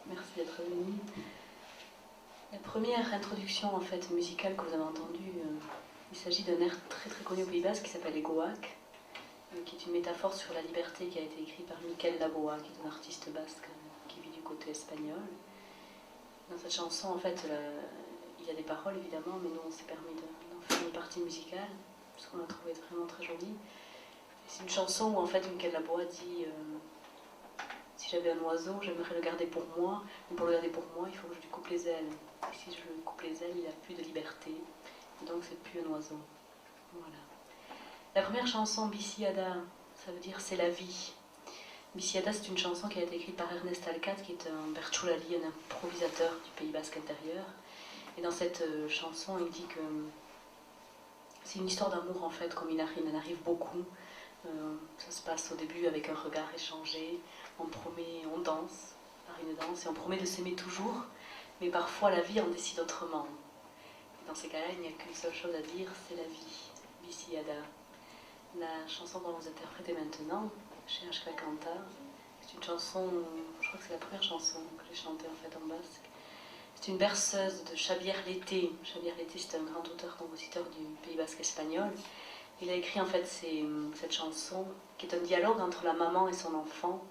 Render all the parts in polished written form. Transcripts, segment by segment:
Merci d'être venu. La première introduction en fait musicale que vous avez entendue, il s'agit d'un air très très connu au Pays Basque qui s'appelle Egoak, qui est une métaphore sur la liberté qui a été écrite par Mikel Laboa, qui est un artiste basque qui vit du côté espagnol. Dans cette chanson, en fait, il y a des paroles évidemment, mais nous on s'est permis d'en faire une partie musicale, parce qu'on l'a trouvé vraiment très jolie. C'est une chanson où en fait Mikel Laboa dit si j'avais un oiseau, j'aimerais le garder pour moi, mais pour le garder pour moi, il faut que je lui coupe les ailes. Et si je lui coupe les ailes, il n'a plus de liberté, et donc c'est plus un oiseau. Voilà. La première chanson, Biciada, ça veut dire c'est la vie. Biciada, c'est une chanson qui a été écrite par Ernest Alcat, qui est un bertschulali, un improvisateur du Pays Basque intérieur. Et dans cette chanson, il dit que c'est une histoire d'amour en fait, comme il en arrive beaucoup. Ça se passe au début avec un regard échangé, on danse par une danse et on promet de s'aimer toujours, mais parfois la vie en décide autrement. Et dans ces cas-là, il n'y a qu'une seule chose à dire, c'est la vie. Biciada. La chanson dont vous interprétez maintenant, chez Ashka Kanta, c'est une chanson, je crois que c'est la première chanson que j'ai chantée en fait en basque. C'est une berceuse de Xavier Lété. Xavier Lété, c'est un grand auteur-compositeur du Pays Basque espagnol. Il a écrit en fait cette chanson qui est un dialogue entre la maman et son enfant.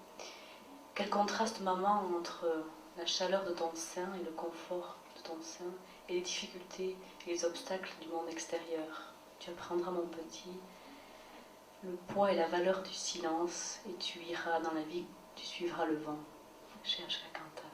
Quel contraste, maman, entre la chaleur de ton sein et le confort de ton sein et les difficultés et les obstacles du monde extérieur. Tu apprendras, mon petit, le poids et la valeur du silence et tu iras dans la vie, tu suivras le vent. Cherche la canta.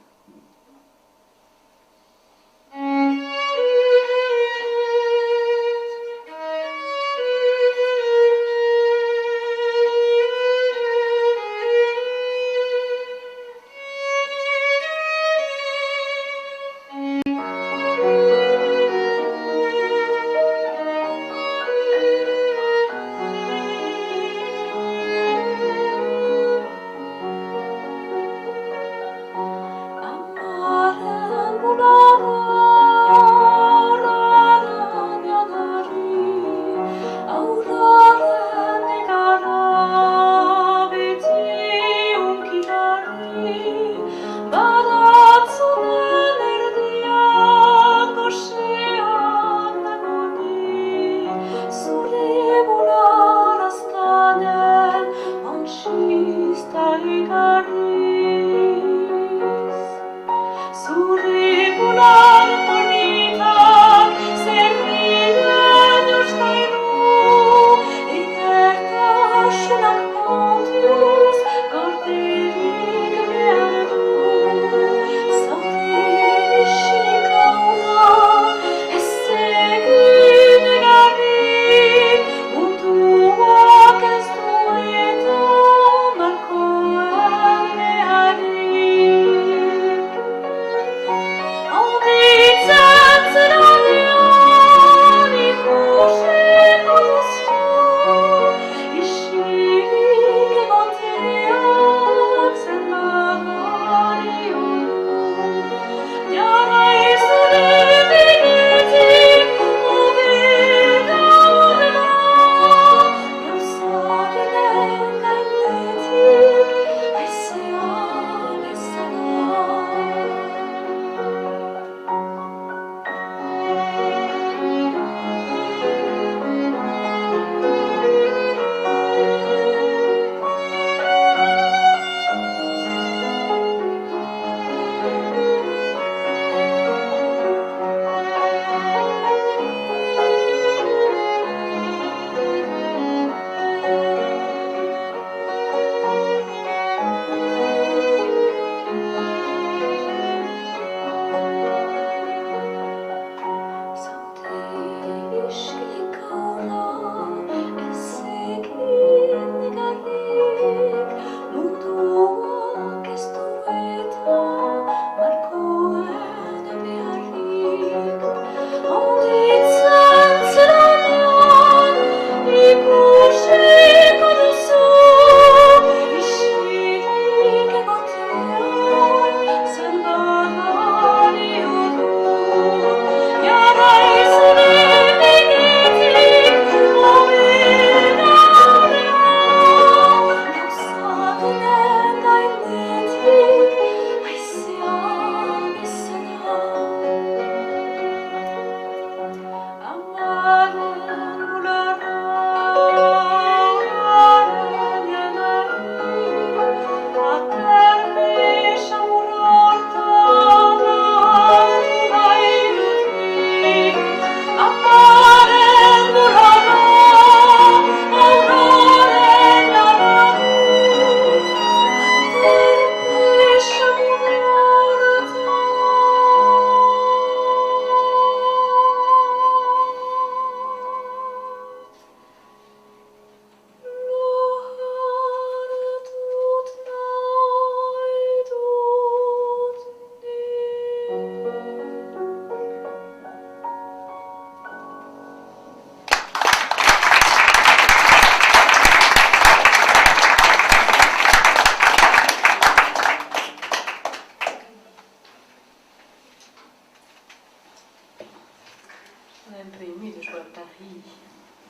un peu émue de jouer à Paris,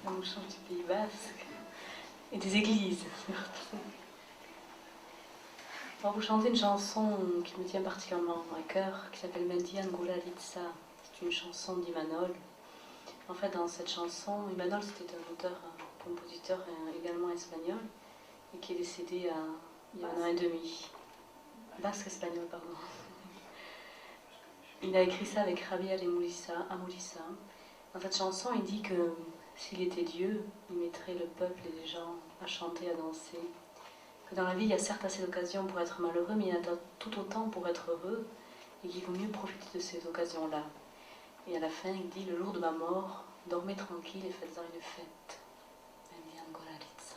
dans le chant du Pays Basque, et des églises surtout. On va vous chanter une chanson qui me tient particulièrement à cœur, qui s'appelle Mendian Gulalitsa. C'est une chanson d'Imanol. En fait, dans cette chanson, Imanol c'était un auteur, un compositeur également espagnol, et qui est décédé il y a 1 an et demi. Basque-espagnol, pardon. Il a écrit ça avec Rabiel Amulissa. Dans cette chanson, il dit que s'il était Dieu, il mettrait le peuple et les gens à chanter, à danser. Que dans la vie, il y a certes assez d'occasions pour être malheureux, mais il y en a tout autant pour être heureux, et qu'il vaut mieux profiter de ces occasions-là. Et à la fin, il dit, le jour de ma mort, dormez tranquille et faites-en une fête. Mendian Gulalitsa.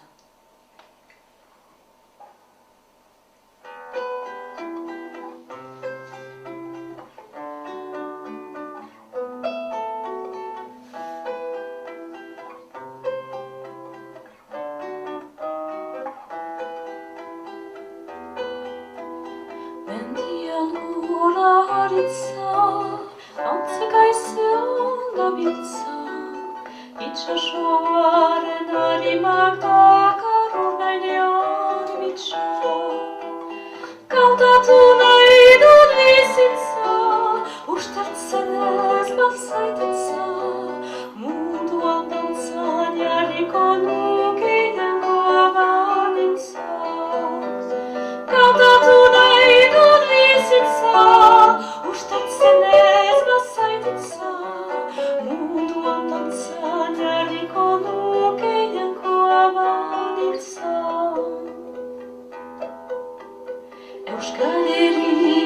Mendian Gulalitsa, antzekaizean gabiltza, itxasoaren arimak dakar gainean bitxa. Kantatu nahi dut bizitza, ustartzen ez bazaitetza, munduan dantzan jarriko nuke jangoa banintza. Kantatu nahi dut bizitza, ustartzen ez bazaitetza, munduan dantzan jarriko nuke jangoa banintza. Euskal Herri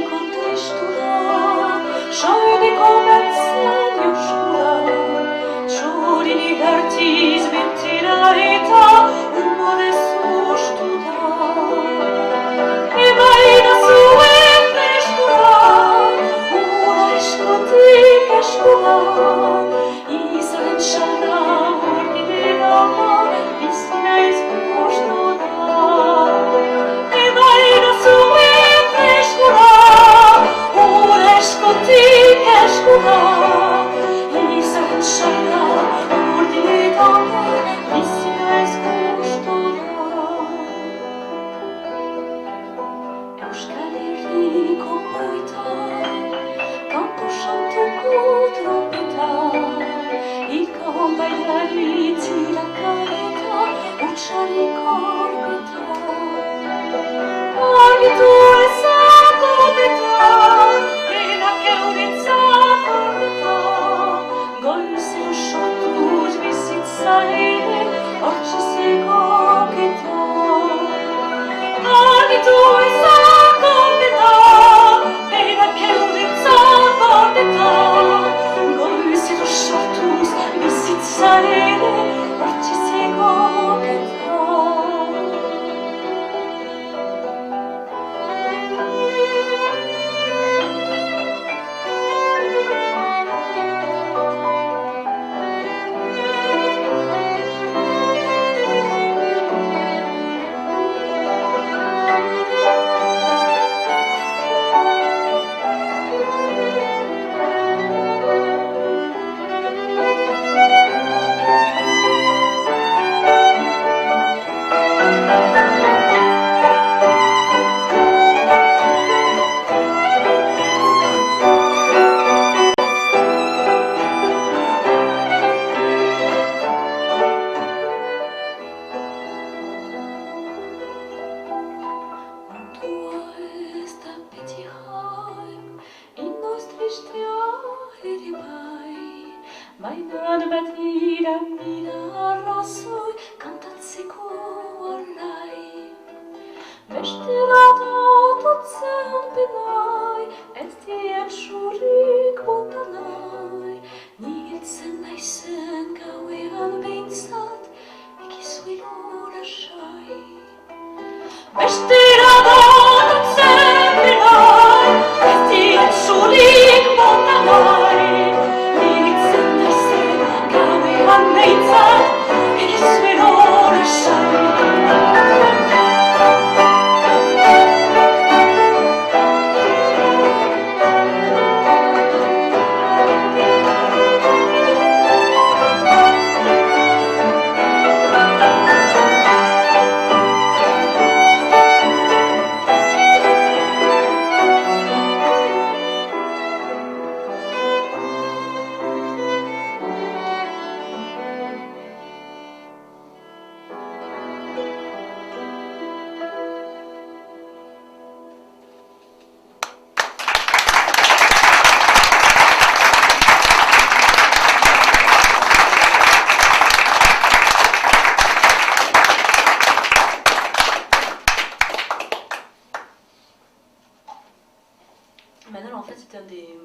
Manol, en fait, c'était un des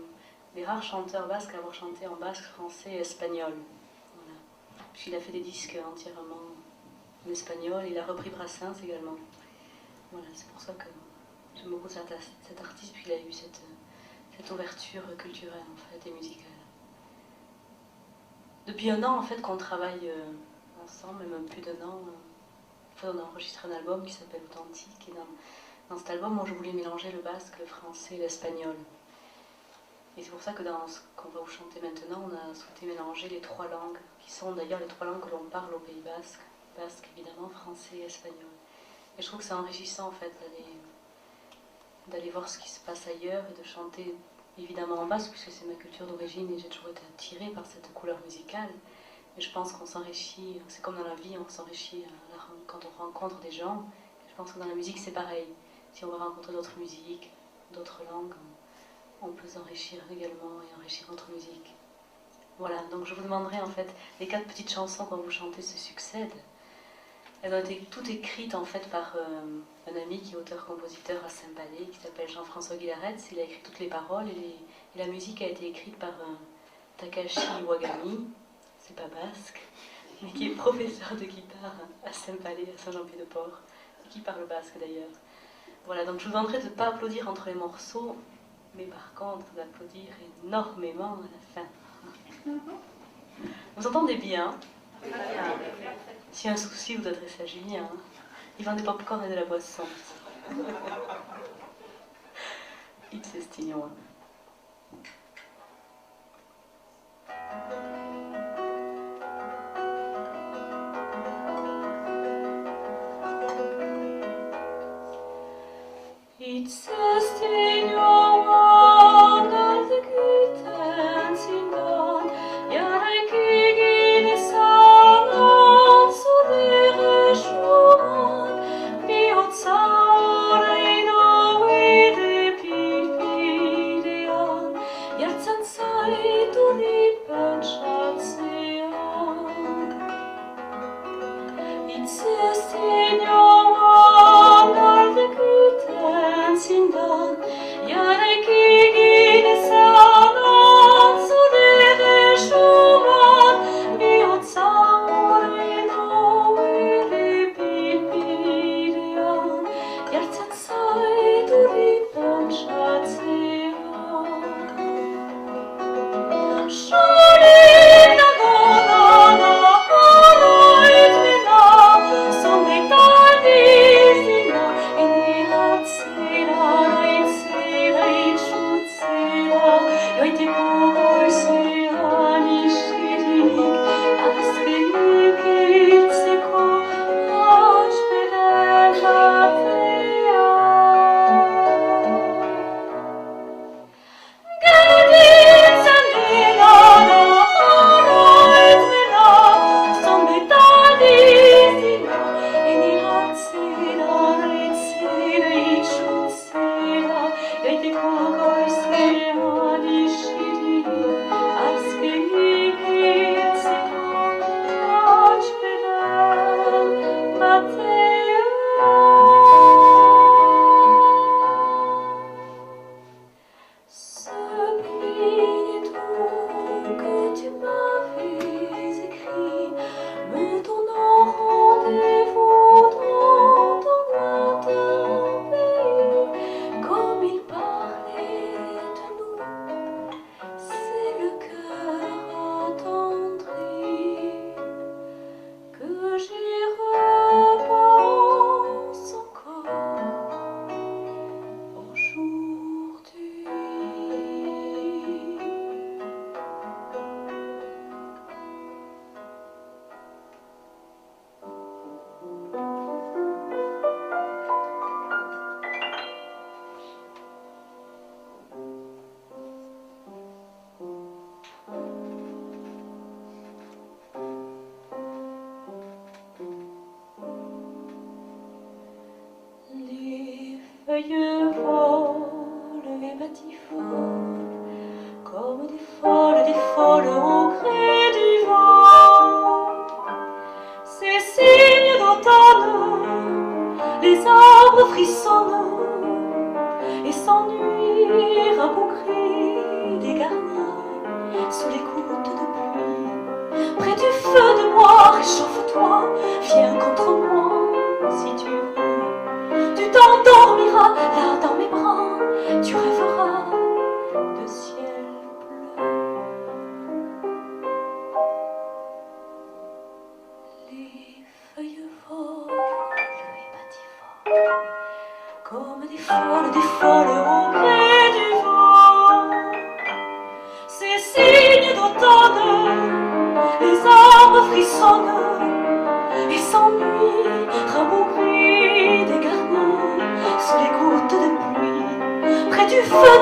rares chanteurs basques à avoir chanté en basque, français et espagnol. Voilà. Puis il a fait des disques entièrement en espagnol, il a repris Brassens également. Voilà, c'est pour ça que j'aime beaucoup cet artiste, puis il a eu cette ouverture culturelle en fait, et musicale. Depuis un an en fait qu'on travaille ensemble, même plus d'un an, on a enregistré un album qui s'appelle Authentique, et dans cet album, moi je voulais mélanger le basque, le français et l'espagnol. Et c'est pour ça que dans ce qu'on va vous chanter maintenant, on a souhaité mélanger les trois langues, qui sont d'ailleurs les trois langues que l'on parle au Pays Basque, basque évidemment, français et espagnol. Et je trouve que c'est enrichissant en fait d'aller voir ce qui se passe ailleurs et de chanter évidemment en basque, puisque c'est ma culture d'origine et j'ai toujours été attirée par cette couleur musicale. Mais je pense qu'on s'enrichit, c'est comme dans la vie, on s'enrichit quand on rencontre des gens. Je pense que dans la musique c'est pareil. Si on va rencontrer d'autres musiques, d'autres langues, on peut s'enrichir également et enrichir notre musique. Voilà, donc je vous demanderai en fait, les 4 petites chansons qu'on vous chantez se succèdent. Elles ont été toutes écrites en fait par un ami qui est auteur-compositeur à Saint-Palais, qui s'appelle Jean-François Guilaretz. Il a écrit toutes les paroles et la musique a été écrite par Takashi Iwagami, c'est pas basque, mais qui est professeur de guitare à Saint-Palais, à Saint-Jean-Pied-de-Port, et qui parle basque d'ailleurs. Voilà, donc je vous demanderai de ne pas applaudir entre les morceaux, mais par contre d'applaudir énormément à la fin. Vous entendez bien? S'il y a un souci, vous adressez à Julien. Il vend des pop-corn et de la boisson. Il se stignon. It's a stignon under the curtains in dawn. You're kicking the sun on so there schon. Wie outside in away the pavilion. Jetzt an Zeit du lieben Schatzion. It's a stignon under the curtains in dawn. You're kicking the sun on so there schon. Wie outside in away the pavilion. Jetzt an Zeit du lieben Schatzion. feuilles volent et batifolent, comme des folles au gré du vent. Ces signes d'automne, les arbres frissonnent et s'ennuient à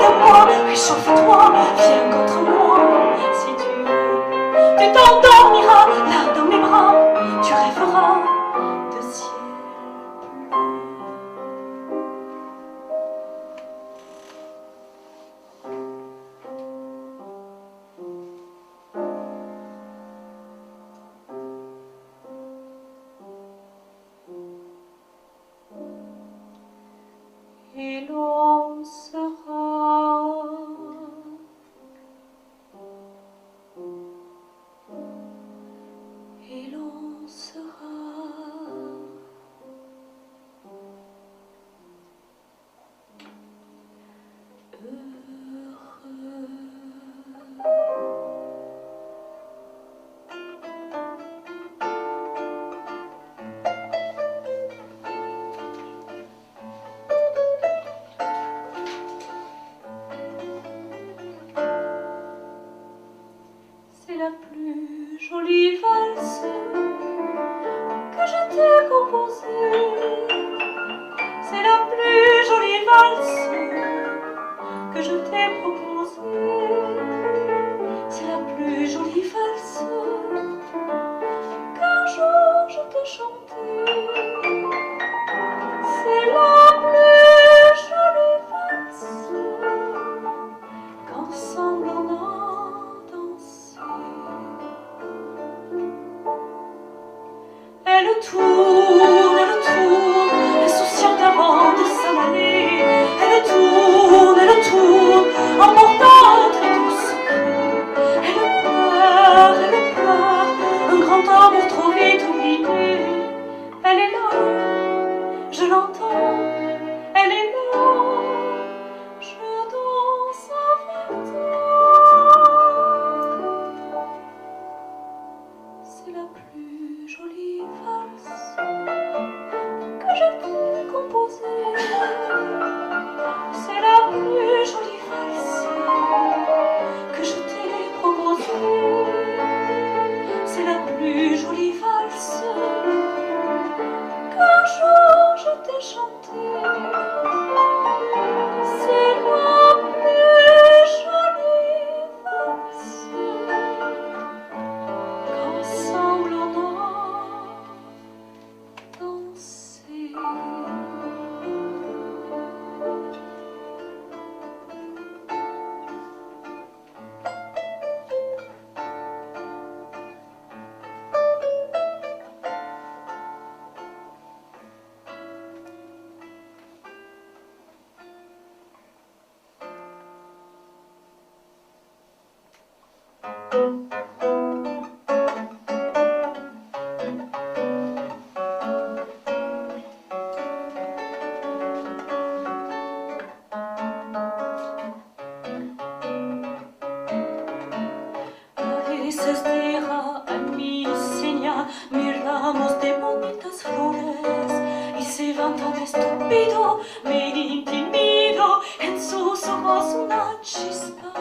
de moi, réchauffe-toi, viens contre moi. Si tu veux, tu t'endormiras là dans mes bras, tu rêveras de ciel. Et l'on sera et l'on sera heureux. C'est la plus jolie valse que je t'ai composée. C'est la plus jolie valse que je t'ai proposée. C'est la plus jolie valse qu'un jour je t'ai chantée. C'est la plus jolie valse qu'ensemble on a dansé. Elle tourne, insouciante avant de s'en aller. Elle tourne, emportant très doux secret. Elle pleure, un grand amour trop vite oublié. Elle est là, je l'entends, elle est là, je danse avec toi. C'est la plus jolie valse que je t'ai composée. C'est la plus jolie valse que je t'ai proposée. C'est la plus jolie valse qu'un jour je t'ai chantée. C'est la plus jolie valse qu'ensemble on a dansé. veces deja a mi seña, miramos de bonitas flores y se van tan estúpido, me intimido, en sus ojos una chispa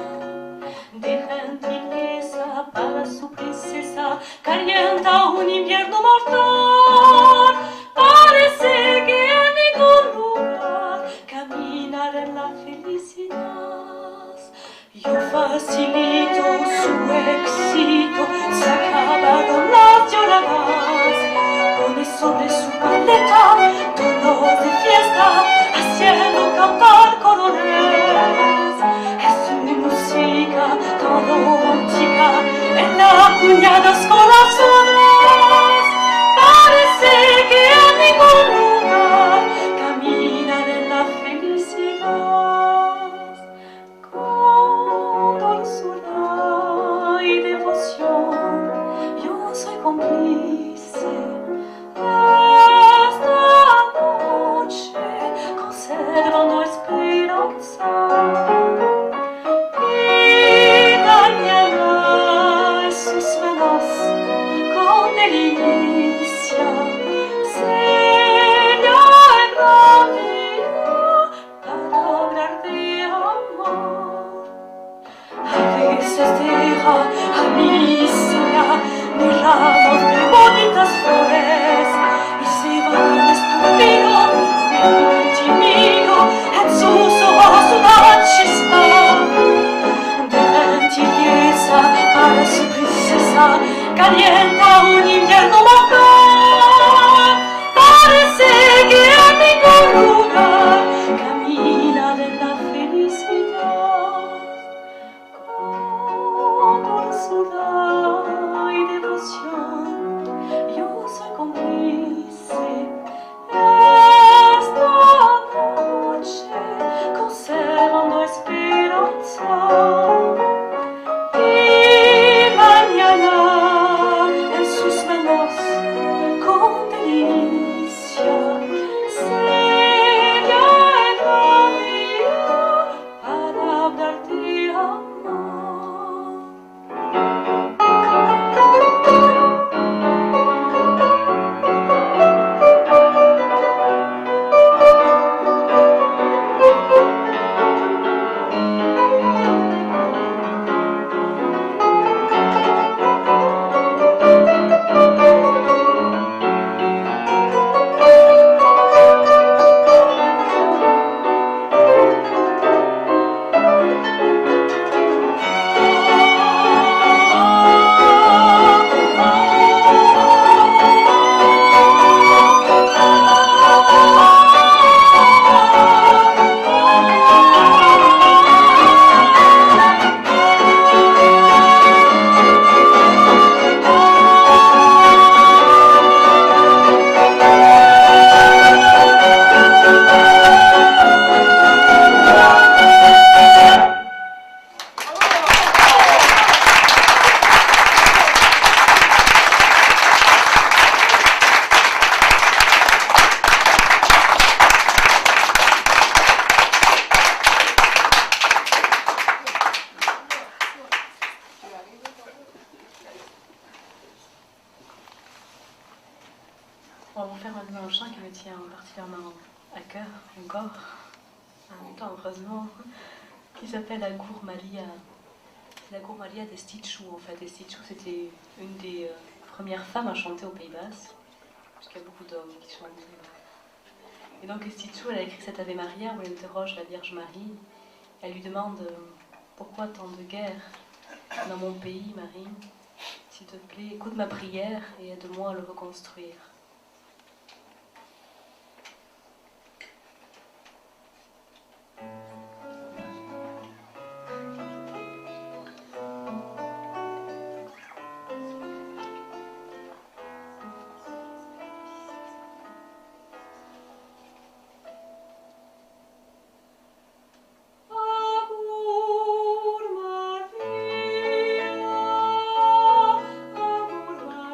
de gentileza para su princesa, calienta un invierno mortal. Parece que en ningún lugar caminar en la felicidad. Yo facilito su éxito, se acaba con las lloradas, con el son de su paleta, tonos de fiesta, haciendo cantar colores. Es una música tan romántica en la cuñadas corazones. Parece que en ningún lugar caminan en la felicidad. Con dulzura y devoción yo soy cómplice de esta noche, conservando esperanza. Y mañana en sus manos con delicia sería el radio para hablar de amor. A veces deja a mi seña mis ramos de bonitas flores y se va tan estúpido, me intimido, en sus ojos una chispa Y mañana en sus manos con delicia sería el camino para hablarte amor. On va vous faire maintenant un chant qui me tient particulièrement à cœur, encore, en même temps heureusement, qui s'appelle la Gourmalia. C'est la Gourmalia d'Esti Chou en fait. Esti Chou c'était une des premières femmes à chanter au Pays Basque, puisqu'il y a beaucoup d'hommes qui chantent. Et donc Esti Chou, elle a écrit cette Ave Maria où elle interroge la Vierge Marie. Elle lui demande pourquoi tant de guerre dans mon pays, Marie. S'il te plaît, écoute ma prière et aide-moi à le reconstruire. Maria,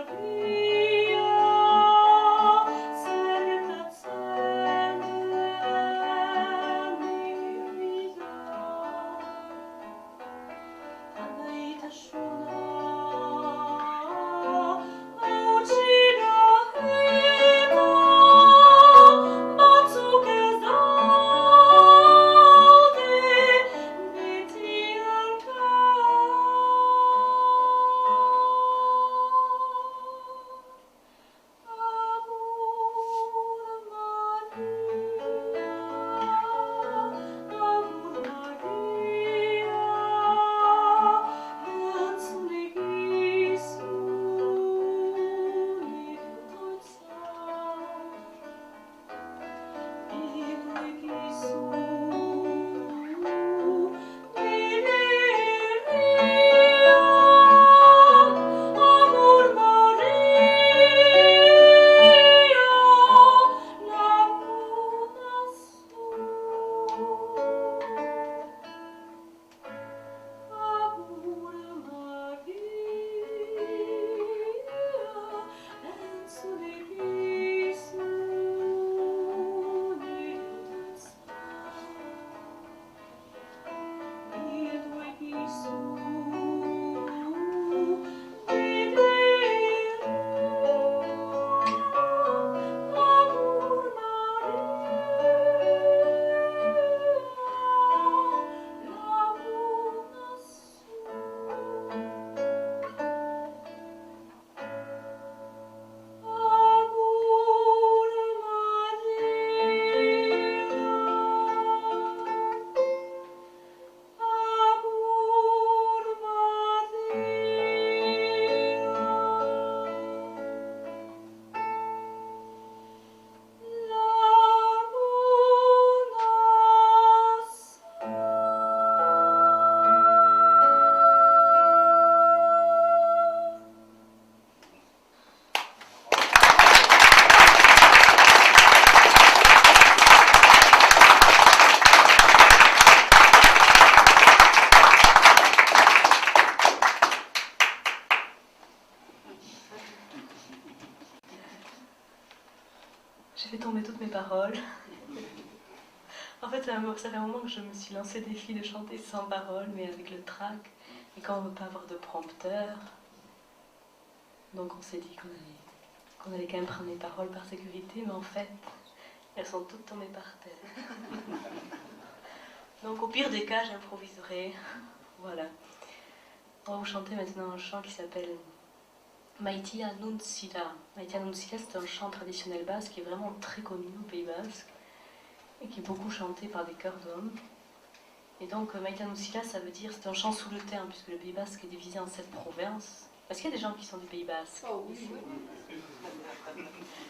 toutes mes paroles. En fait, ça fait un moment que je me suis lancé le défi de chanter sans paroles, mais avec le track. Et quand on ne veut pas avoir de prompteur, donc on s'est dit qu'on allait quand même prendre les paroles par sécurité, mais en fait, elles sont toutes tombées par terre. Donc au pire des cas, j'improviserai. Voilà. On va vous chanter maintenant un chant qui s'appelle Maïti Anunțila. Maïti Anunțila, c'est un chant traditionnel basque qui est vraiment très connu au Pays Basque et qui est beaucoup chanté par des chœurs d'hommes. Et donc Maïti Anunțila, ça veut dire, c'est un chant sous le terme, puisque le Pays Basque est divisé en 7 provinces. Est-ce qu'il y a des gens qui sont du Pays Basque? Oh oui.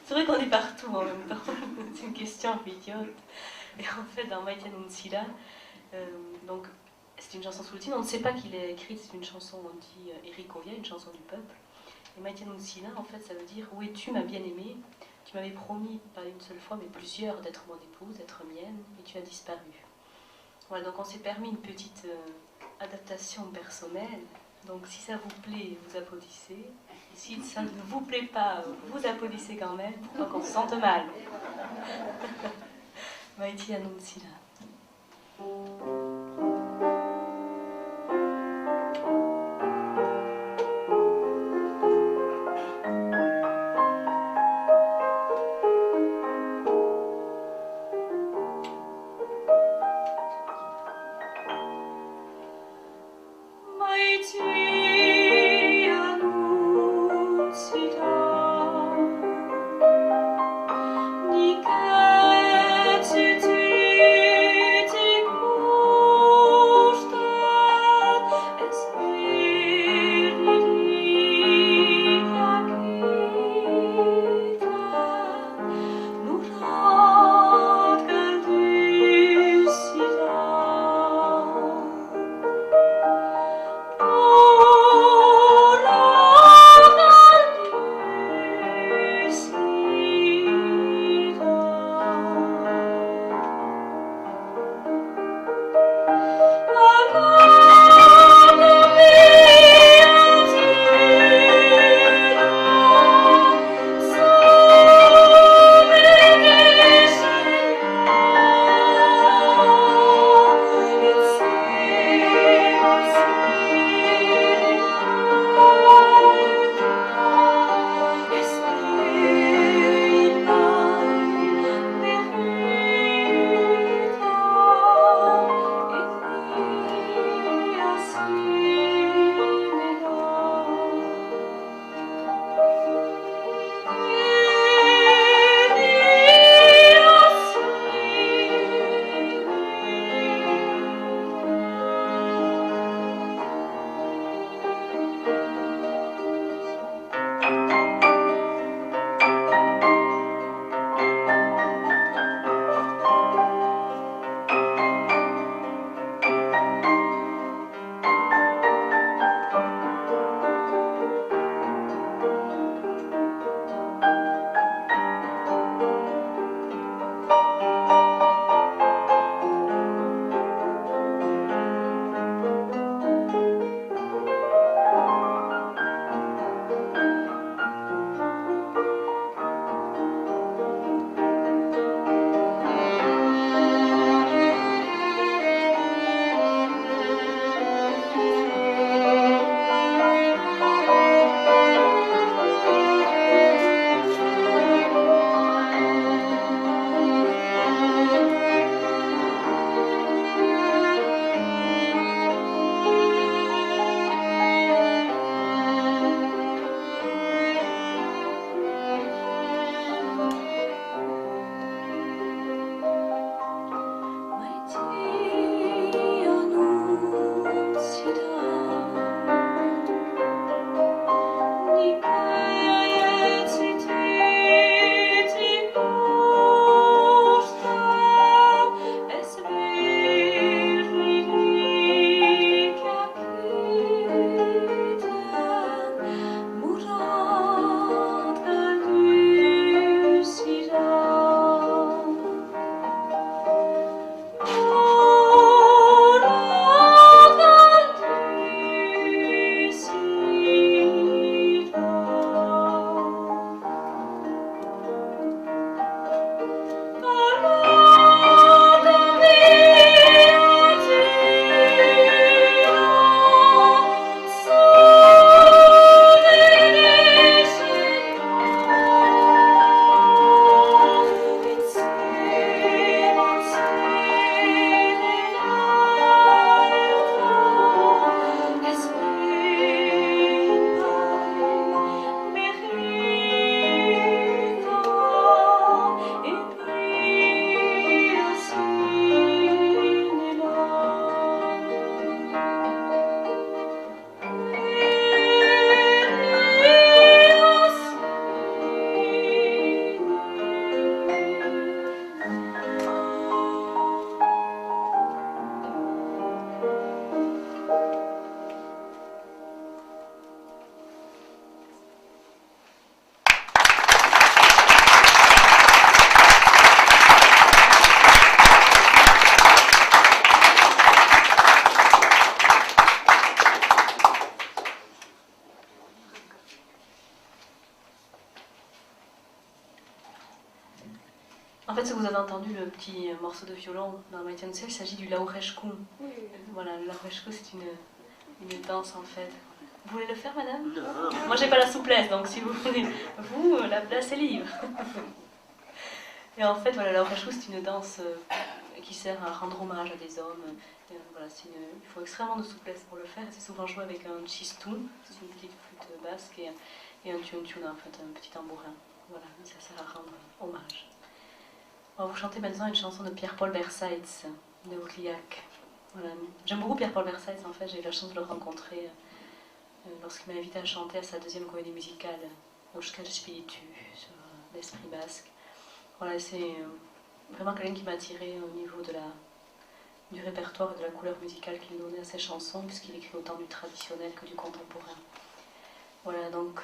C'est vrai qu'on est partout en même temps. C'est une question un peu idiote. Et en fait, dans Maïti Anunțila, donc c'est une chanson sous le titre, on ne sait pas qui l'a écrite, c'est une chanson, on dit Éric Oria, une chanson du peuple. Et Maïti Anunțila, en fait, ça veut dire où es-tu, ma bien-aimée? Tu m'avais promis, pas une seule fois, mais plusieurs, d'être mon épouse, d'être mienne, et tu as disparu. Voilà, donc on s'est permis une petite adaptation personnelle. Donc si ça vous plaît, vous applaudissez. Et si ça ne vous plaît pas, vous applaudissez quand même, pour pas qu'on se sente mal. Maïti Anunțila. Oh vous avez entendu le petit morceau de violon dans Maïtian Ciel, il s'agit du Laureshku. Oui. Voilà, le Laureshku, c'est une danse en fait. Vous voulez le faire, madame? Non. Moi, j'ai pas la souplesse, donc si vous voulez, vous, la place est libre. Et en fait, voilà, la Laureshku, c'est une danse qui sert à rendre hommage à des hommes. Voilà, il faut extrêmement de souplesse pour le faire. C'est souvent joué avec un chistou, c'est une petite flûte basque, et un tune-tune, en fait, un petit tambourin. Voilà, ça sert à rendre hommage. On va vous chanter maintenant une chanson de Pierre-Paul Versailles, de Aurillac. Voilà. J'aime beaucoup Pierre-Paul Versailles, en fait, j'ai eu la chance de le rencontrer lorsqu'il m'a invité à chanter à sa deuxième comédie musicale, Euskal Spiritu, sur l'esprit basque. Voilà, c'est vraiment quelqu'un qui m'a attiré au niveau du répertoire et de la couleur musicale qu'il donnait à ses chansons, puisqu'il écrit autant du traditionnel que du contemporain. Voilà, donc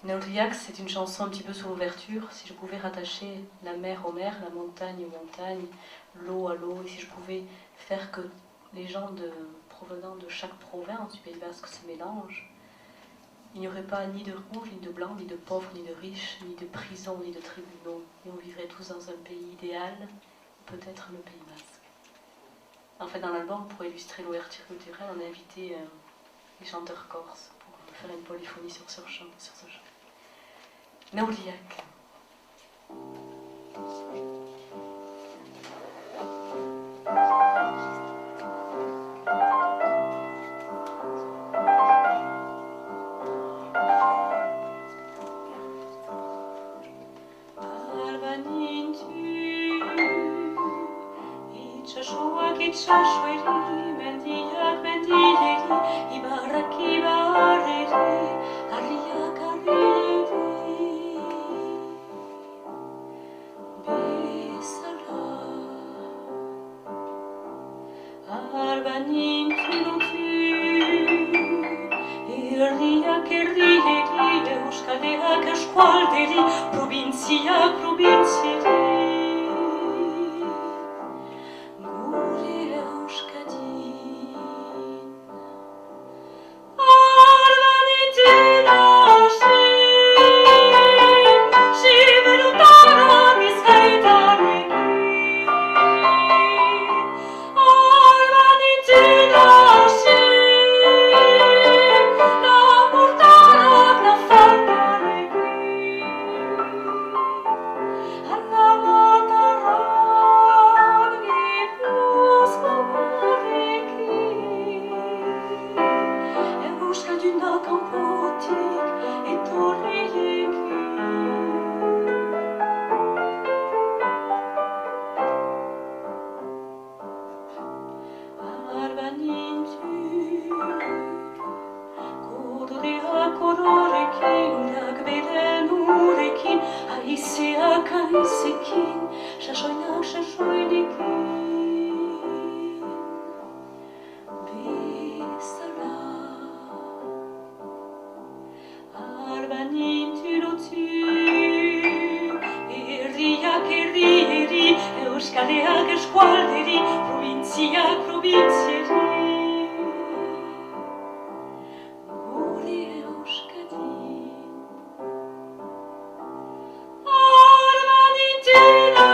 Aurillac, c'est une chanson un petit peu sur l'ouverture. Si je pouvais rattacher la mer aux mers, la montagne aux montagnes, l'eau à l'eau, et si je pouvais faire que les gens provenant de chaque province du Pays Basque se mélangent, il n'y aurait pas ni de rouge, ni de blanc, ni de pauvres, ni de riches, ni de prisons, ni de tribunaux. Et on vivrait tous dans un pays idéal, peut-être le Pays Basque. En fait, dans l'album, pour illustrer l'ouverture culturelle, on a invité les chanteurs corses pour faire une polyphonie sur ce chant. Aurillac. Itxasueri, mendiak mendileri, ibarrak ibarreri, harriak harrieri. Bezala, alban intzilotu, erdiak erdieri, euskaleak eskualderi, probintziak probintzieri. Euskaleak eskualderi, probintziak probintzieri. Gure Euskadi. Arba nintzen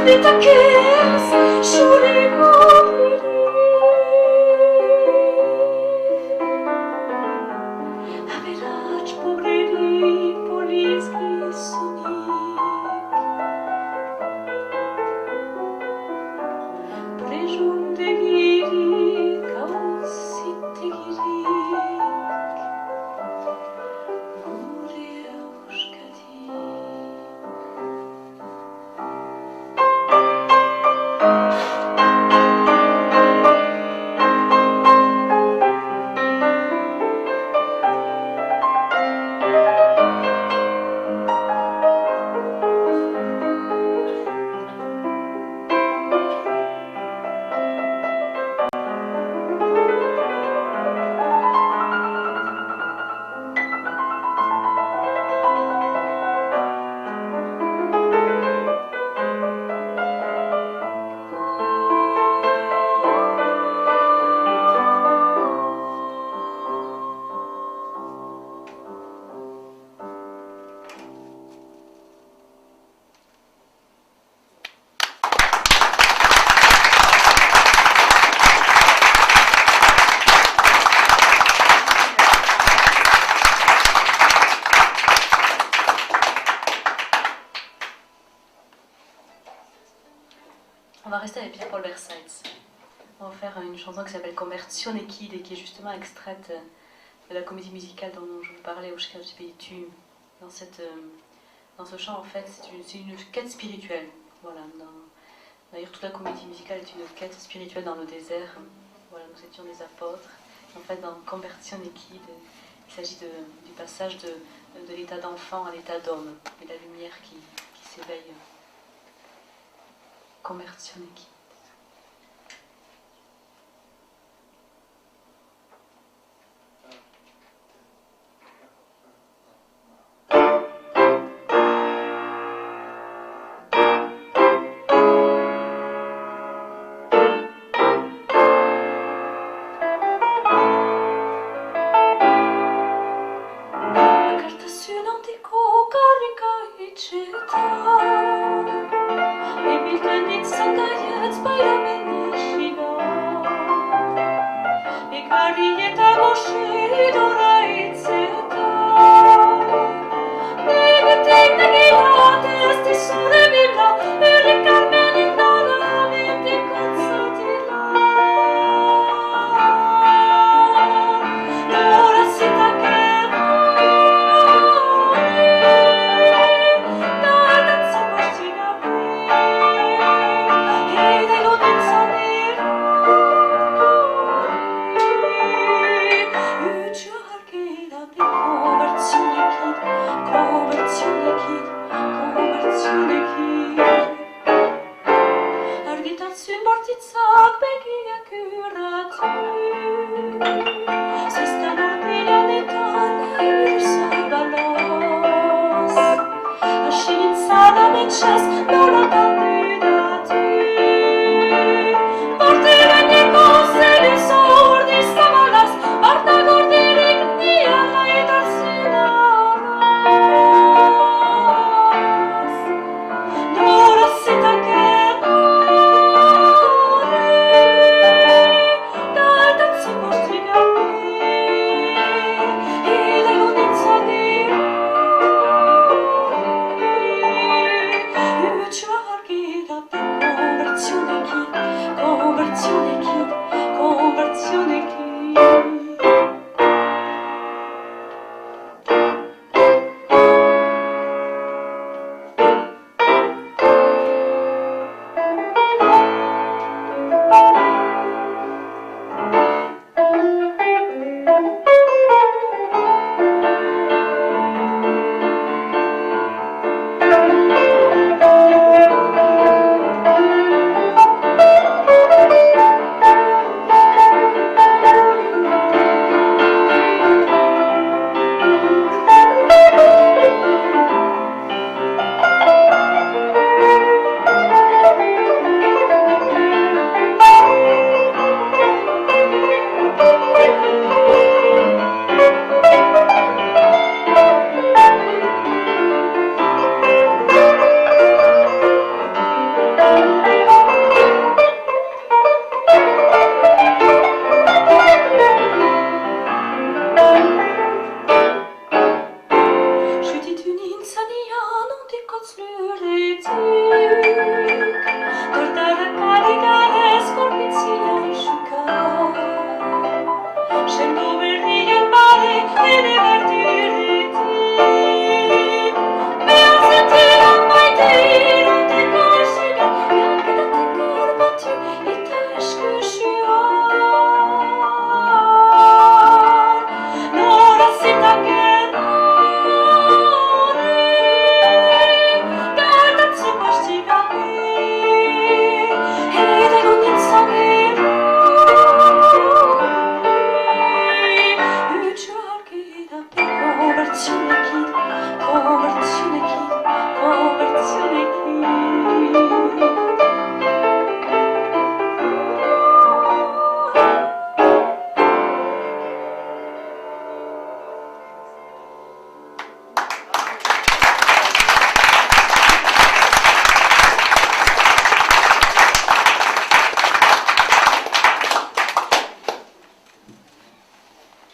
Ditakers, shuri mobriri. Average pobriri, polizki sonik. Prejun de giri, kausit de giri. Gure euskadi. On va rester avec Pierre-Paul Versailles. On va faire une chanson qui s'appelle Conversione Kid et qui est justement extraite de la comédie musicale dont je vous parlais, Euskal Spiritu. Dans ce chant, en fait, c'est une quête spirituelle. Voilà. D'ailleurs, toute la comédie musicale est une quête spirituelle dans le désert. Voilà, nous étions des apôtres. En fait, dans Conversione Kid, il s'agit du passage de l'état d'enfant à l'état d'homme et la lumière qui s'éveille. Conversione Kid. Charge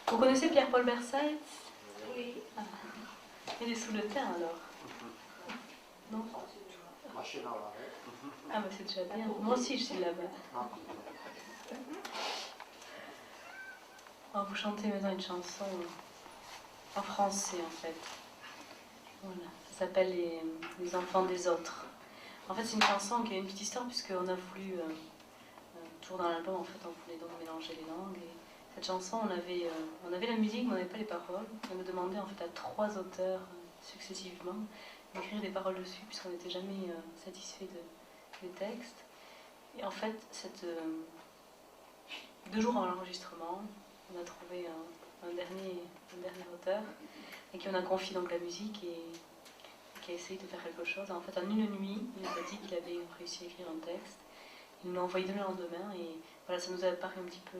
Vous connaissez Pierre-Paul Versailles? Oui. Ah. Il est sous le terre alors? Non? Ah bah c'est déjà bien. Moi aussi je suis là-bas. On va vous chanter maintenant une chanson en français en fait. Voilà. Ça s'appelle les enfants des autres. En fait c'est une chanson qui a une petite histoire puisqu'on a voulu, toujours dans l'album en fait, on voulait donc mélanger les langues. Et cette chanson on avait la musique mais on n'avait pas les paroles. On me demandait en fait à 3 auteurs successivement d'écrire des paroles dessus puisqu'on n'était jamais satisfait des textes. Et en fait, 2 jours avant l'enregistrement, on a trouvé un dernier auteur et qui on a confié donc la musique et qui a essayé de faire quelque chose. En fait, en une nuit, il nous a dit qu'il avait réussi à écrire un texte. Il nous l'a envoyé le lendemain et voilà, ça nous a paru un petit peu...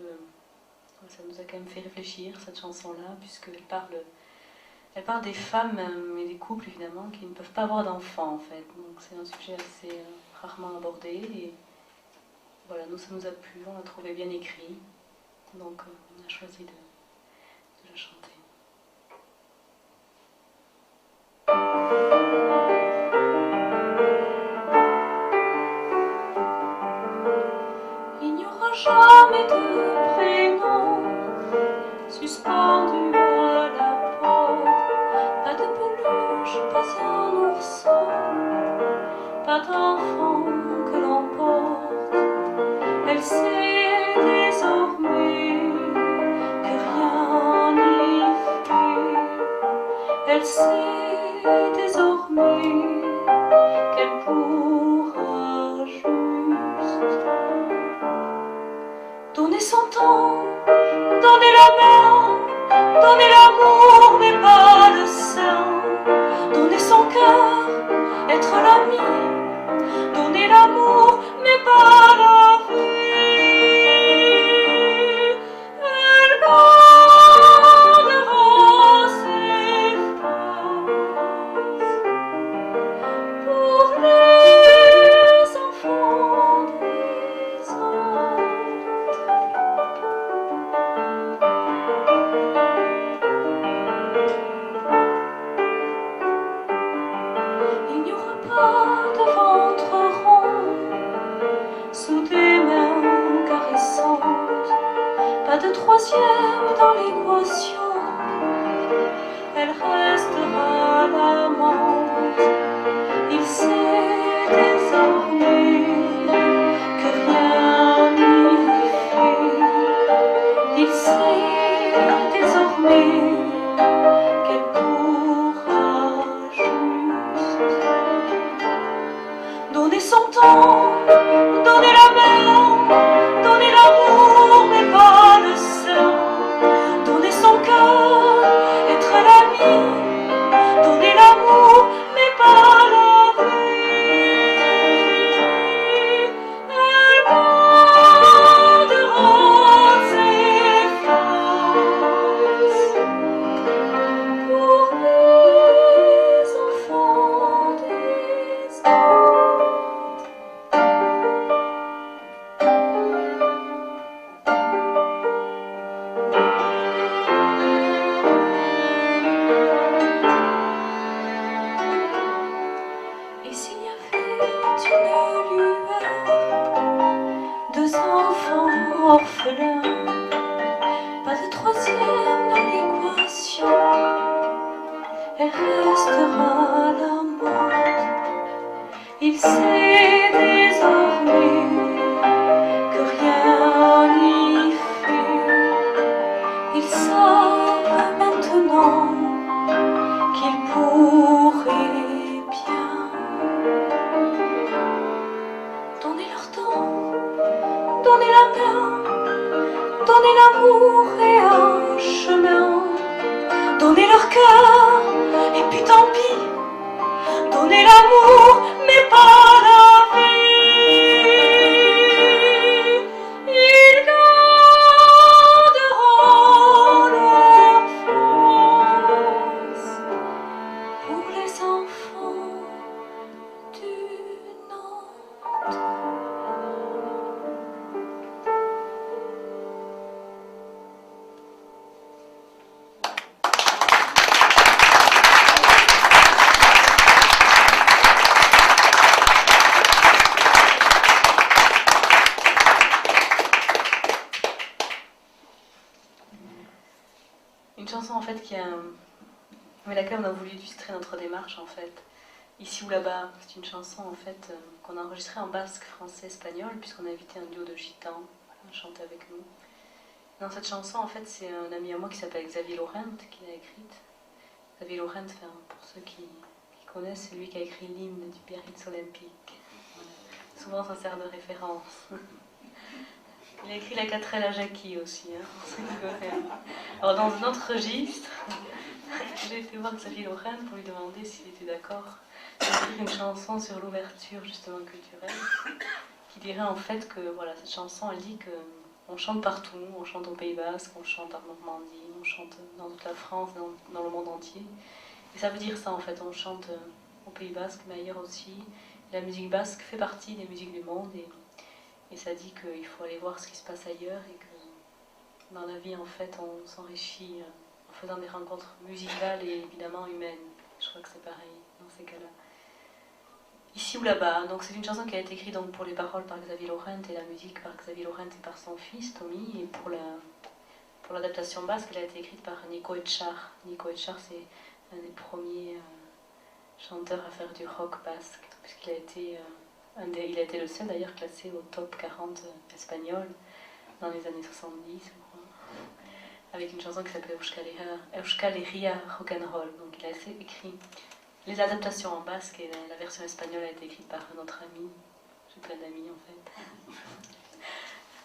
ça nous a quand même fait réfléchir, cette chanson-là, puisqu'elle parle des femmes et des couples, évidemment, qui ne peuvent pas avoir d'enfants, en fait. Donc c'est un sujet assez rarement abordé. Et voilà, nous, ça nous a plu, on l'a trouvé bien écrit. Donc on a choisi de la chanter. Il n'y aura jamais de prénom suspendu à la porte, pas de peluche, pas un ourson, pas d'enfant que l'emporte. Elle sait désormais que rien n'y fait. Elle sait désormais qu'elle pourra juste donner son temps, donner la main, donner l'amour mais pas le sein, donner son cœur, être l'ami, donner l'amour mais pas la vie. Elle gardera ses phrases pour les enfants des autres. Il n'y aura pas de ventre rond sous des mains caressantes, pas de troisième dans l'équation. Elle restera l'amante. Il sait désormais que rien n'y fait. Il sait désormais qu'elle pourra juste donner son temps, donner la main, donner l'amour mais pas le sein, donner son cœur, être l'ami, donner l'amour mais pas la vie. Elle gardera ses phrases pour les enfants des autres. une lueur, deux enfants orphelins, pas de troisième dans l'équation, elle restera la mort. Il sait désormais que rien n'y fait, ils savent maintenant qu'il pourrait bien donner leur temps, donner la main, donner l'amour et un chemin, donner leur cœur et puis tant pis, donner l'amour mais pas la vie. Ils garderont leur France pour les enfants du Nord. Une chanson en fait avec laquelle on a voulu illustrer notre démarche en fait. Ici ou là-bas, c'est une chanson en fait qu'on a enregistrée en basque, français, espagnol, puisqu'on a invité un duo de gitans à chanter avec nous. Dans cette chanson en fait, c'est un ami à moi qui s'appelle Xavier Laurent qui l'a écrite. Xavier Laurent, pour ceux qui connaissent, c'est lui qui a écrit l'hymne du Biarritz olympique. Souvent ça sert de référence. Il a écrit la 4L à Jackie aussi, pour ceux qui connaissent. Alors dans un autre registre, j'ai fait voir Xavier Laurent pour lui demander s'il était d'accord d'écrire une chanson sur l'ouverture justement culturelle, qui dirait en fait que voilà, cette chanson elle dit qu'on chante partout, on chante au Pays Basque, on chante en Normandie, on chante dans toute la France, dans le monde entier. Et ça veut dire ça en fait, on chante au Pays Basque mais ailleurs aussi. La musique basque fait partie des musiques du monde et ça dit qu'il faut aller voir ce qui se passe ailleurs et que dans la vie, en fait, on s'enrichit en faisant des rencontres musicales et évidemment humaines. Je crois que c'est pareil dans ces cas-là. Ici ou là-bas, donc c'est une chanson qui a été écrite donc, pour les paroles par Xavier Laurent et la musique par Xavier Laurent et par son fils, Tommy, et pour l'adaptation basque, elle a été écrite par Nico Etchar. Nico Etchar, c'est un des premiers chanteurs à faire du rock basque, puisqu'il a été... il a été le seul d'ailleurs classé au top 40 espagnol dans les années 70, je crois, avec une chanson qui s'appelait Euskal Herria Rock'n'Roll. Donc il a écrit les adaptations en basque et la version espagnole a été écrite par notre ami, j'ai plein d'amis en fait,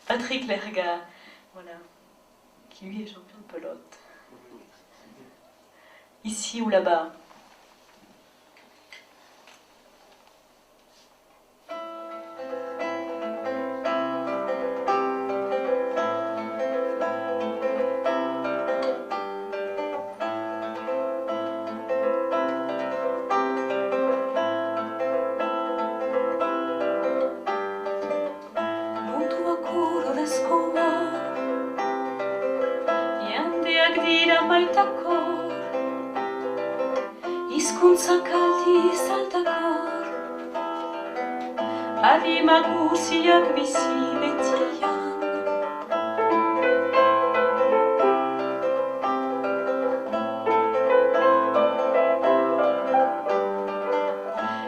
Patrick Lerga, voilà, qui lui est champion de pelote. Ici ou là-bas. Hizkuntzak aldiz aldakor, adima guziak bizi betian.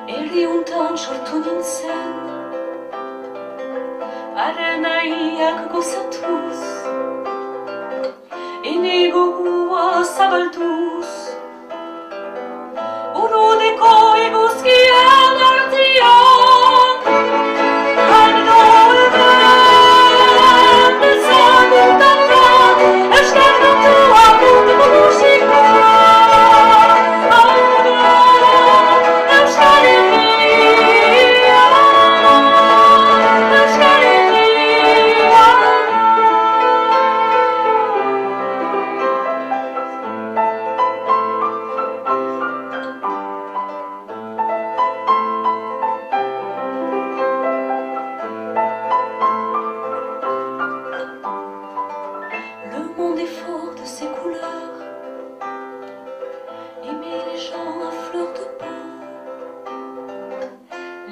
Herri untan sortu nintzen, arenaiak gozatuz, ene gogua zabalduz, urudeko eguzkian artean, ardo edan ezagutan da, euskal kantua mundeko musika. Euskal Herria, Euskal Herria.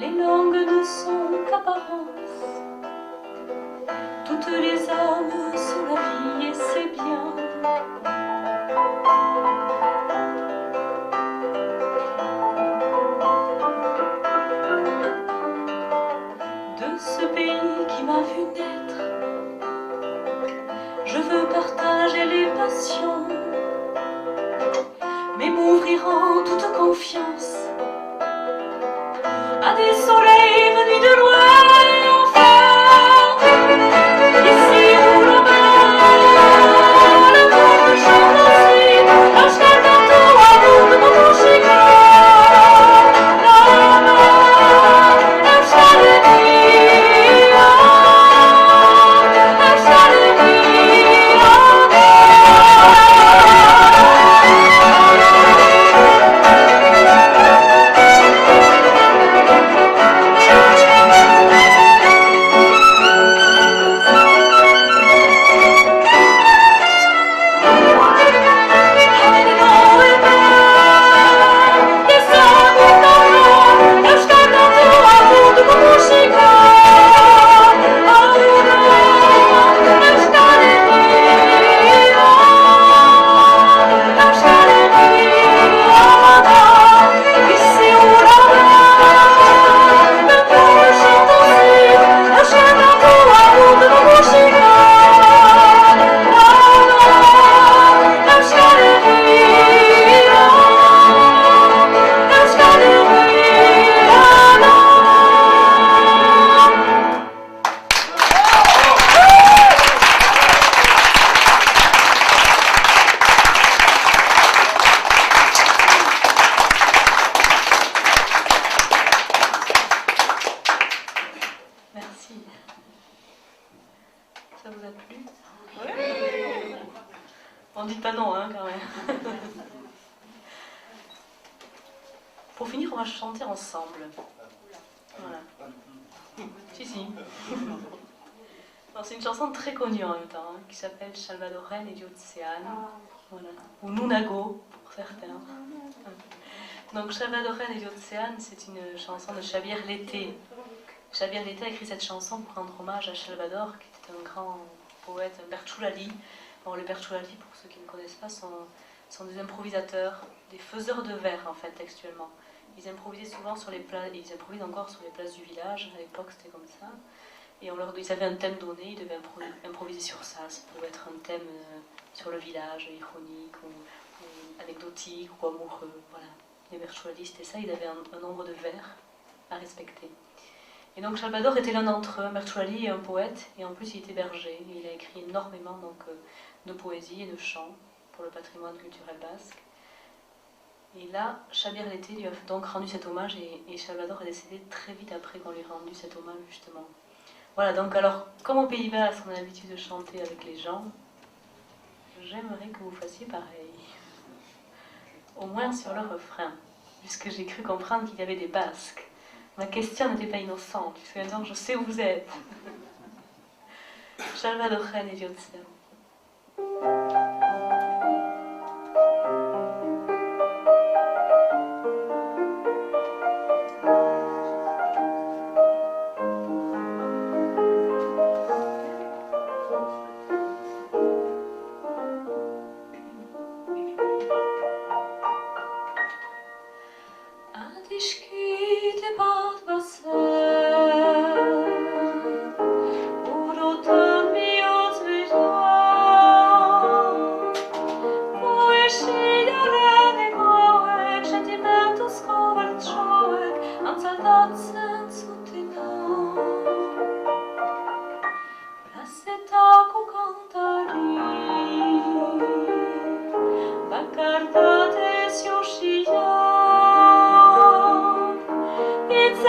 les langues ne sont qu'apparence. Toutes les âmes sont la vie et c'est bien. De ce pays qui m'a vu naître, je veux partager les passions, mais m'ouvrir en toute confiance à des soleils venus de loin et enfin, ici où le monde chante aussi, lasciar tanto amor no música, lasciar via, lasciar Ça vous a plu? Ouais. On dit pas non, hein, quand même. Pour finir, on va chanter ensemble. Voilà. Si, si. C'est une chanson très connue en même temps, hein, qui s'appelle Salvadorén et Diocéane. Voilà. Ou Nunago, pour certains. Donc Salvadorén et Diocéane, c'est une chanson de Xavier Leté. Xavier Leté a écrit cette chanson pour rendre hommage à Salvador, qui était un grand poète, un Berchoulali. Bon, les Berchoulali, pour ceux qui ne connaissent pas, sont des improvisateurs, des faiseurs de vers, en fait, textuellement. Ils improvisaient souvent sur les places, et ils improvisent encore sur les places du village. À l'époque, c'était comme ça. Et ils avaient un thème donné, ils devaient improviser sur ça. Ça pouvait être un thème sur le village, ironique, ou anecdotique, ou amoureux. Voilà. Les Berchoulali, c'était ça. Ils avaient un nombre de vers à respecter. Et donc Salvador était l'un d'entre eux. Berchoulali est un poète, et en plus il était berger. Et il a écrit énormément donc, de poésie et de chants pour le patrimoine culturel basque. Et là, Xavier Leté lui a donc rendu cet hommage, et Salvador est décédé très vite après qu'on lui ait rendu cet hommage, justement. Voilà, donc alors, comme au Pays Basque, on a l'habitude de chanter avec les gens, j'aimerais que vous fassiez pareil. Au moins sur le refrain, puisque j'ai cru comprendre qu'il y avait des Basques. Ma question n'était pas innocente, puisque maintenant je sais où vous êtes. Salvadorén et Diocéane. It's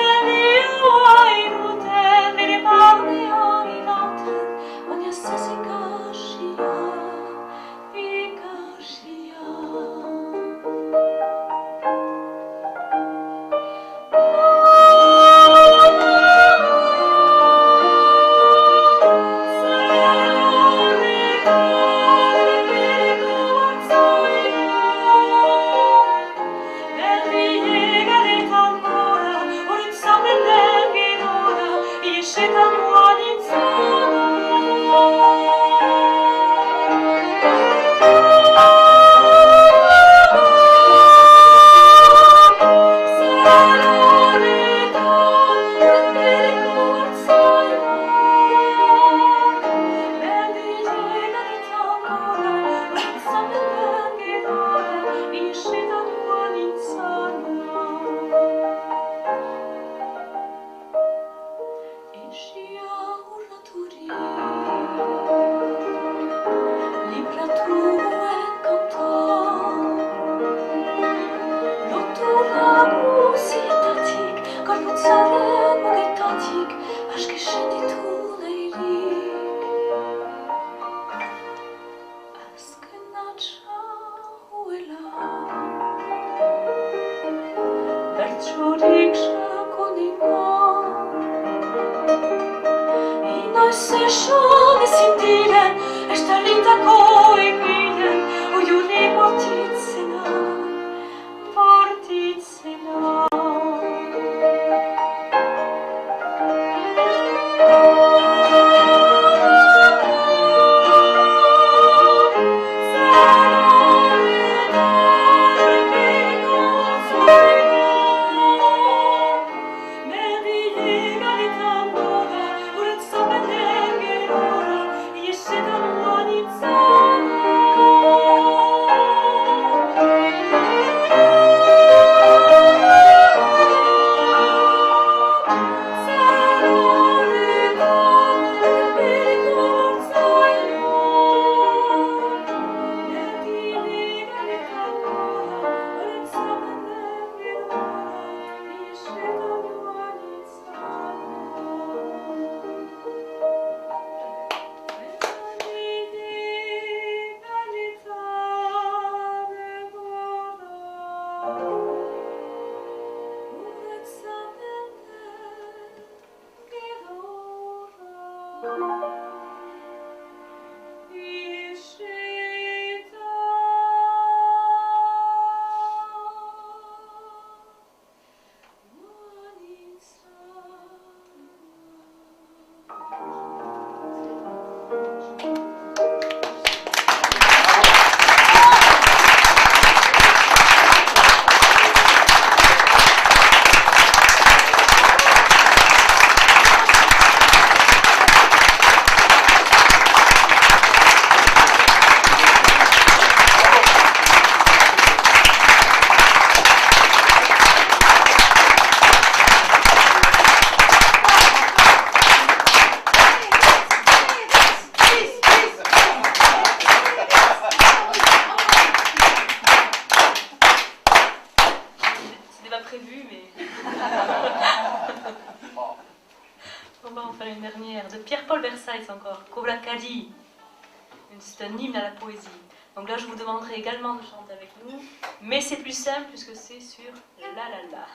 C'est un hymne à la poésie. Donc là, je vous demanderai également de chanter avec nous, mais c'est plus simple puisque c'est sur La La La.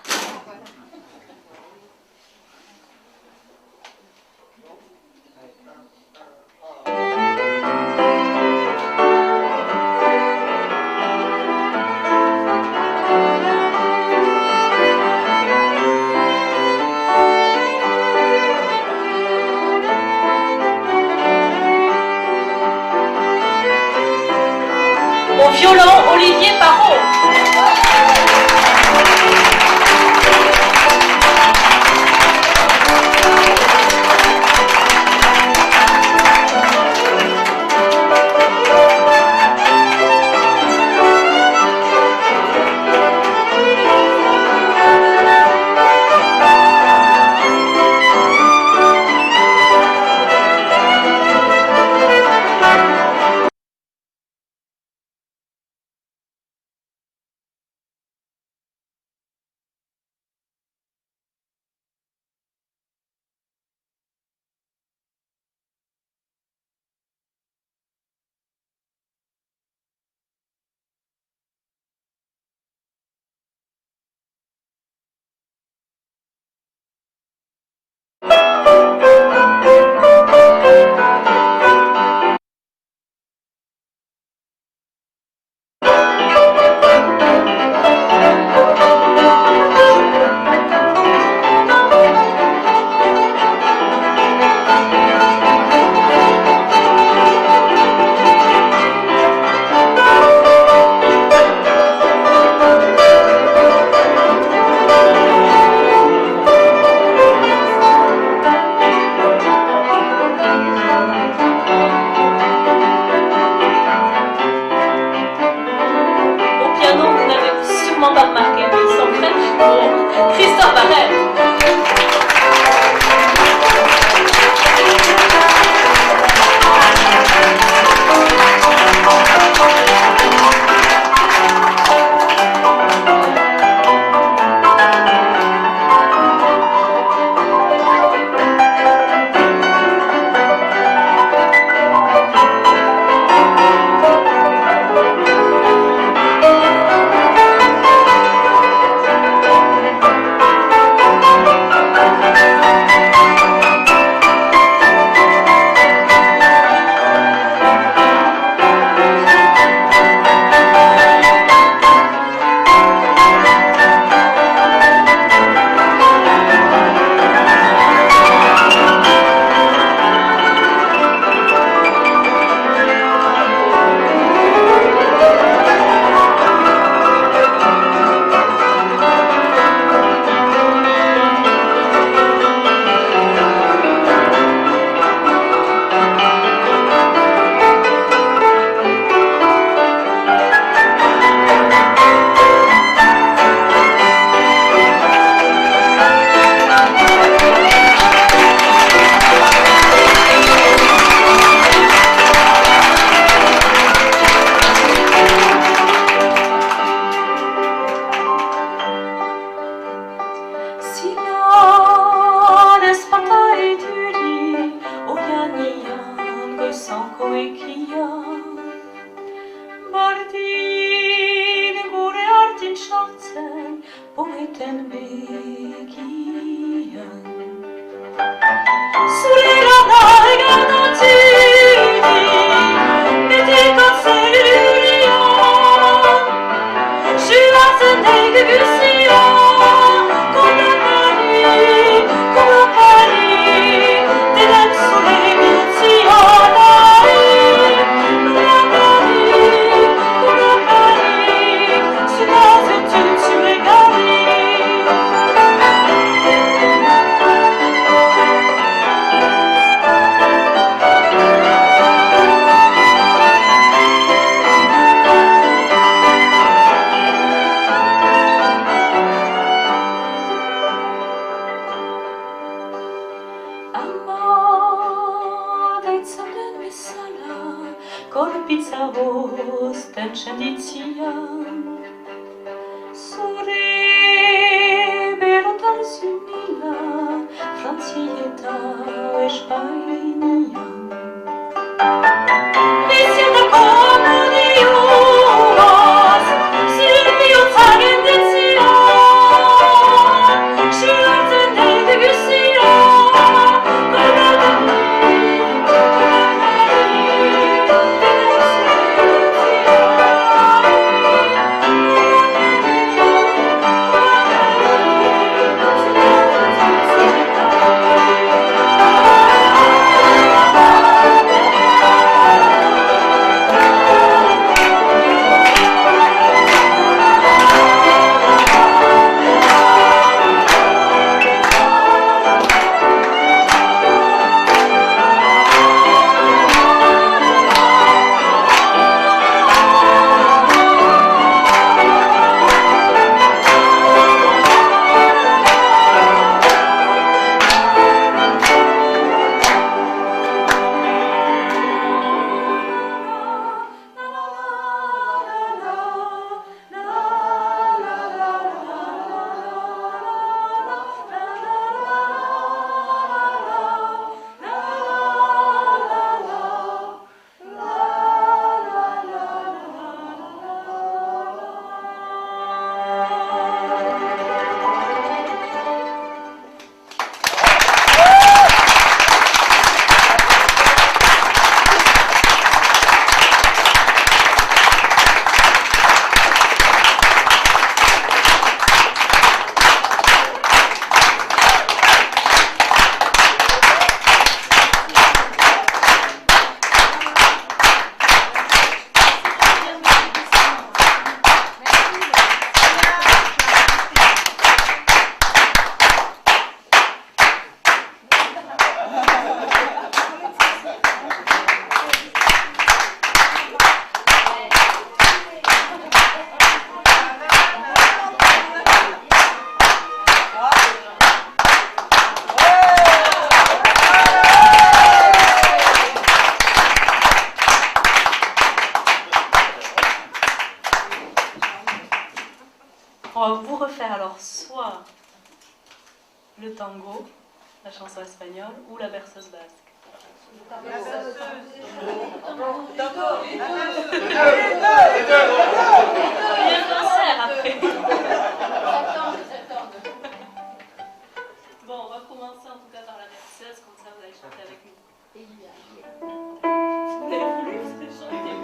Au violon, Olivier Parot. Christophe Barrel. Sulle rana garantini Bitti konserurion Skylassen deg usian Come Paris Det den soleil vincianai Come Paris Sur la vertu sur les galeries Pizzaros tencenditia Sorrebbero tal simila Francietta e Spagna Visione come Dios Silvio Zagendezia Sciolate dei Debussy On va vous refaire alors soit le tango, la chanson espagnole, ou la berceuse basque. La berceuse. Il y a un concert après. Bon, on va commencer en tout cas par la berceuse, comme ça vous allez chanter avec nous. Vous avez voulu chanter.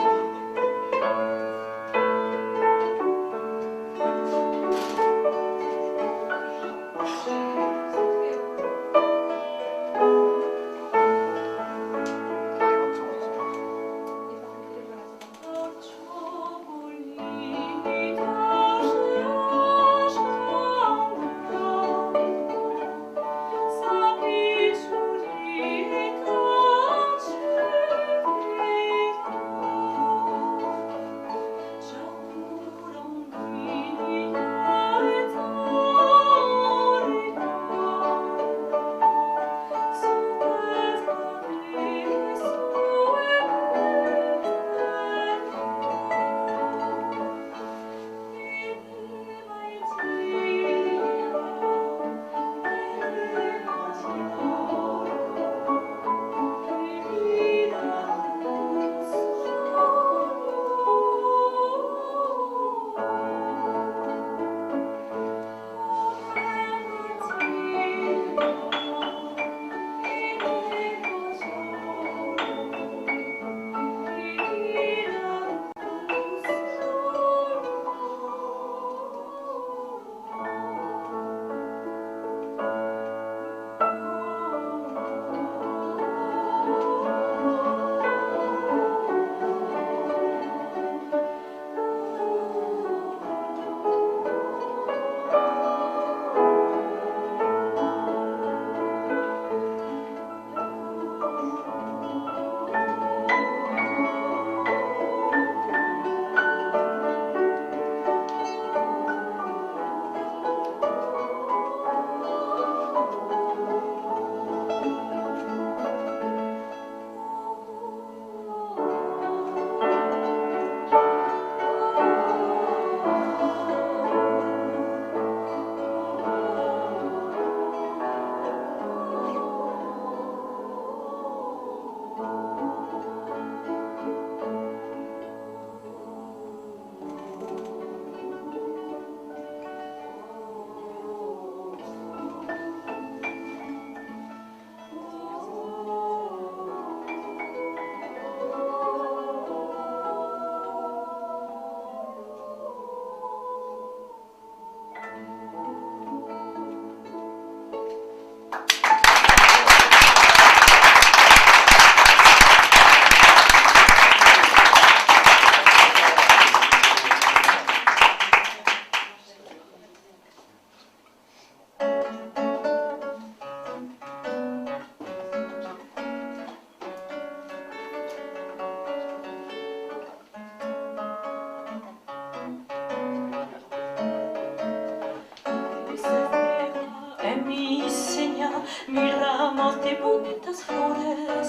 que me enseña miramos de bonitas flores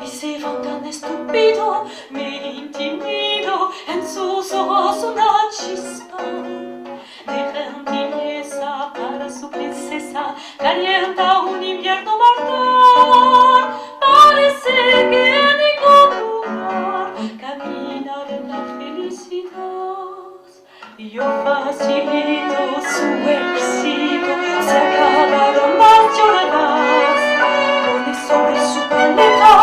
y se va tan estúpido, me intimido en sus ojos una chispa de gentileza para su princesa, calienta un invierno mortal. Parece que en ningún lugar caminar en la felicidad. Yo facilito su éxito, se acabaron las lloradas, pone sobre su paleta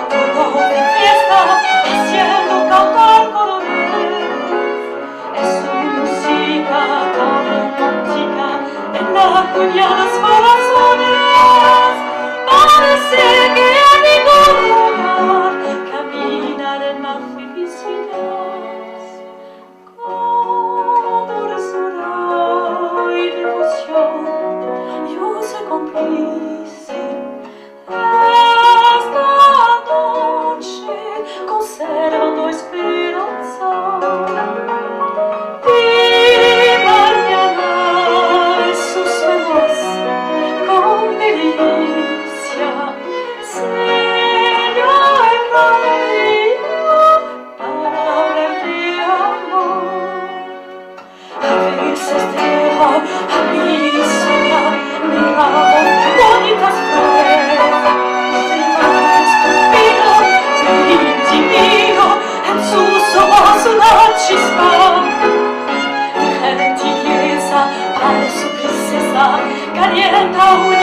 tono de fiesta, haciendo cantar coroneles. Es su música tan romántica en la cuñadas corazones. Parece que en ningún lugar caminar en la felicidad. Yo soy cómplice esta noche, conservando esperanza. Vi mañana en sus manos con delicia, serio y rápido para hablar de amor. A veces dejo a mi señor miramos bonitas flores, se va estúpido, me intimido en sus ojos una chispa de gentileza para su princesa, calienta una